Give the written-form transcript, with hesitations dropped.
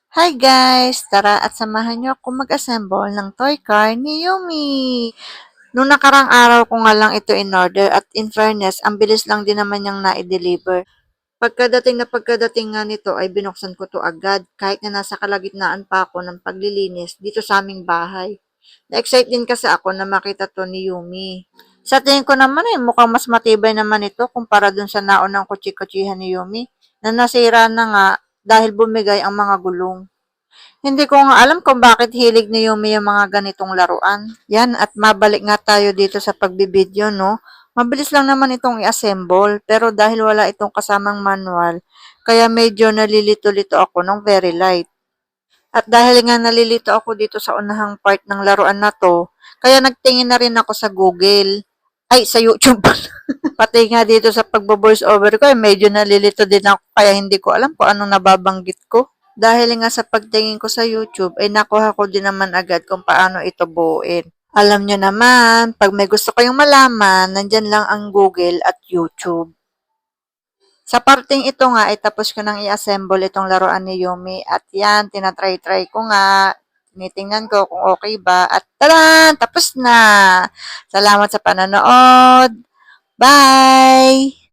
Hi guys! Tara at samahan niyo ako mag-assemble ng toy car ni Yumi. Nung nakarang araw ko nga lang ito in-order at in fairness, ang bilis lang din naman niyang na-deliver. Pagkadating nga nito ay binuksan ko to agad kahit na nasa kalagitnaan pa ako ng paglilinis dito sa aming bahay. Na-excite din kasi ako na makita to ni Yumi. Sa tingin ko naman mukhang mas matibay naman ito kumpara dun sa naunang kutsi-kutsihan ni Yumi na nasira na nga dahil bumigay ang mga gulong. Hindi ko nga alam kung bakit hilig ni Yumi yung mga ganitong laruan. Yan, at mabalik nga tayo dito sa pagbibideo, no? Mabilis lang naman itong i-assemble, pero dahil wala itong kasamang manual, kaya medyo nalilito-lito ako ng very light. At dahil nga nalilito ako dito sa unahang part ng laruan na to, kaya nagtingin na rin ako sa Google. Ay, sa YouTube. Pati nga dito sa pagbo-voice over ko, medyo nalilito din ako kaya hindi ko alam kung anong nababanggit ko. Dahil nga sa pagtingin ko sa YouTube, ay nakuha ko din naman agad kung paano ito buuin. Alam nyo naman, pag may gusto kayong malaman, nandyan lang ang Google at YouTube. Sa parting ito nga, ay tapos ko nang i-assemble itong laruan ni Yumi. At yan, tinatry-try ko nga. Tinitingnan ko kung okay ba. At tadan! Tapos na! Salamat sa panonood! Bye!